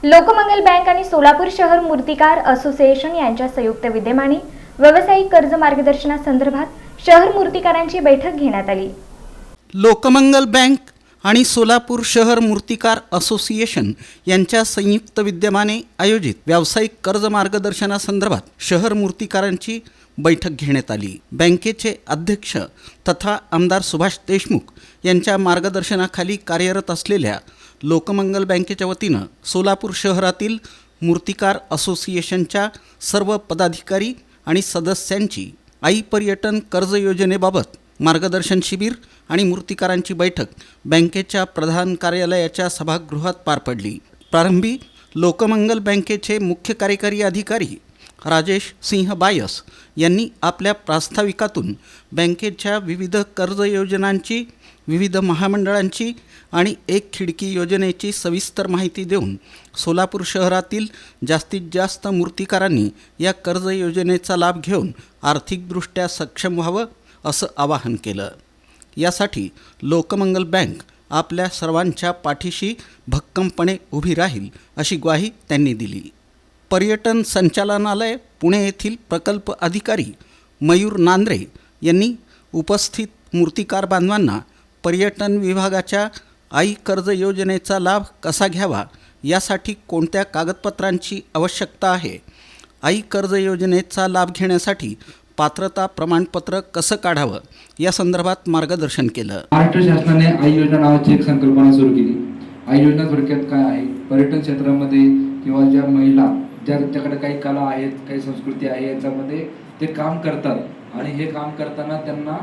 Lokmangal bank आणि सोलापूर शहर मूर्तिकार असोसिएशन यांच्या संयुक्त विद्यमाने व्यावसायिक कर्ज मार्गदर्शनासंदर्भात शहर मूर्तिकारांची बैठक घेण्यात आली। लोकमंगल बँक आणि सोलापूर शहर मूर्तिकार असोसिएशन यांच्या संयुक्त विद्यमाने आयोजित व्यावसायिक कर्ज मार्गदर्शनासंदर्भात शहर मूर्तिकारांची बैठक घेण्यात आली। बँकेचे अध्यक्ष तथा आमदार सुभाष देशमुख यांच्या मार्गदर्शनाखाली कार्यरत असलेल्या लोकमंगल बँकेच्या वतीनं सोलापूर शहरातील मूर्तिकार असोसिएशनच्या सर्व पदाधिकारी आणि सदस्यांची आई पर्यटन कर्ज योजनेबाबत मार्गदर्शन शिबिर आणि मूर्तिकारांची बैठक बँकेच्या प्रधान कार्यालयाच्या सभागृहात पार पडली। प्रारंभी लोकमंगल बँकेचे मुख्य कार्यकारी अधिकारी राजेश सिंह बायस यांनी आपल्या प्रास्ताविकातून बँकेच्या विविध कर्ज योजनांची, विविध महामंडळांची आणि एक खिडकी योजनेची सविस्तर माहिती देऊन सोलापूर शहरातील जास्तीत जास्त मूर्तिकारांनी या कर्ज योजनेचा लाभ घेऊन आर्थिकदृष्ट्या सक्षम व्हावं असं आवाहन केलं। यासाठी लोकमंगल बँक आपल्या सर्वांच्या पाठीशी भक्कमपणे उभी राहील अशी ग्वाही त्यांनी दिली। पर्यटन संचालनालय पुणे येथील प्रकल्प अधिकारी मयूर नांद्रे यांनी उपस्थित मूर्तिकार बांधवांना पर्यटन विभागाच्या आई कर्ज योजनेचा लाभ कसा घ्यावा, यासाठी कोणत्या कागदपत्रांची आवश्यकता आहे, आई कर्ज योजनेचा लाभ घेण्यासाठी पात्रता प्रमाणपत्र कसं काढावं या संदर्भात मार्गदर्शन केलं। महाराष्ट्र शासनाने आई योजना नावाची एक संकल्पना सुरू केली। आई योजना थोडक्यात काय आहे, पर्यटन क्षेत्रामध्ये किंवा ज्या महिला ज्याच्याकडे काही कला आहेत, काही संस्कृती आहे, याच्यामध्ये ते काम करतात आणि हे काम करताना त्यांना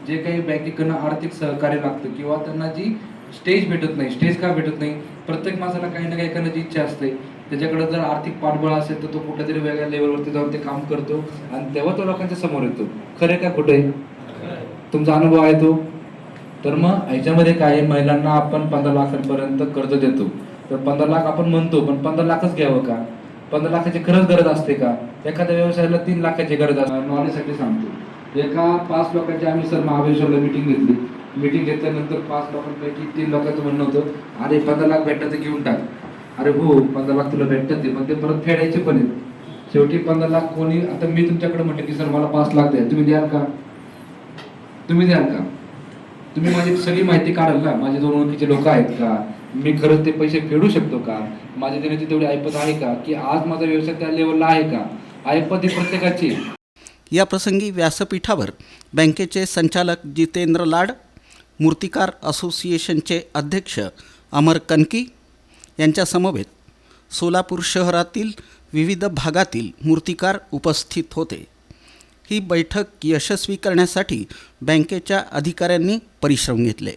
जे काही बँकेकडून आर्थिक सहकार्य लागतं किंवा त्यांना जी स्टेज भेटत नाही, स्टेज का भेटत नाही, प्रत्येक माणसाला काही ना काही करण्याची इच्छा असते। त्याच्याकडे जर आर्थिक पाठबळ असेल तर तो कुठल्यातरी वेगळ्या लेवलवरती जाऊन ते काम करतो आणि तेव्हा तो लोकांच्या समोर येतो। खरं का खोटं आहे? तुमचा अनुभव आहे तो? तर मग याच्यामध्ये काय आहे, महिलांना आपण 15 लाखांपर्यंत कर्ज देतो। तर 15 लाख आपण म्हणतो, पण 15 लाखच घ्यावं का? 15 लाखाची खरंच गरज असते का? एखाद्या व्यवसायाला 3 लाखाची गरज असते। नॉलेजसाठी सांगतो, एका 5 लोकांची आम्ही सर महाबळेश्वरला मीटिंग घेतली। मीटिंग घेतल्यानंतर 5 लोकांपैकी 3 लोकांचं म्हणणं होतं, अरे 15 लाख भेटतात तर घेऊन टाक। अरे हो, 15 लाख तुला भेटतात ते, पण ते परत फेडायचे पण आहेत। शेवटी 15 लाख कोणी, आता मी तुमच्याकडे म्हटलं की सर मला 5 लाख द्या, तुम्ही द्याल का? तुम्ही द्याल का? तुम्ही माझी सगळी माहिती काढाल ना, माझे 2 ओळखीचे लोक आहेत का, मी खरंच ते पैसे फेडू शकतो का, माझ्या देण्याची तेवढी ऐपत आहे का, की आज माझा व्यवसाय त्या लेवलला आहे का? ऐपत ही प्रत्येकाची। या प्रसंगी व्यासपीठावर बँकेचे संचालक जितेंद्र लाड, मूर्तिकार असोसिएशनचे अध्यक्ष अमर कनकी यांच्या समवेत सोलापूर शहरातील विविध भागातील मूर्तिकार उपस्थित होते। ही बैठक यशस्वी करण्यासाठी बँकेच्या अधिकाऱ्यांनी परिश्रम घेतले।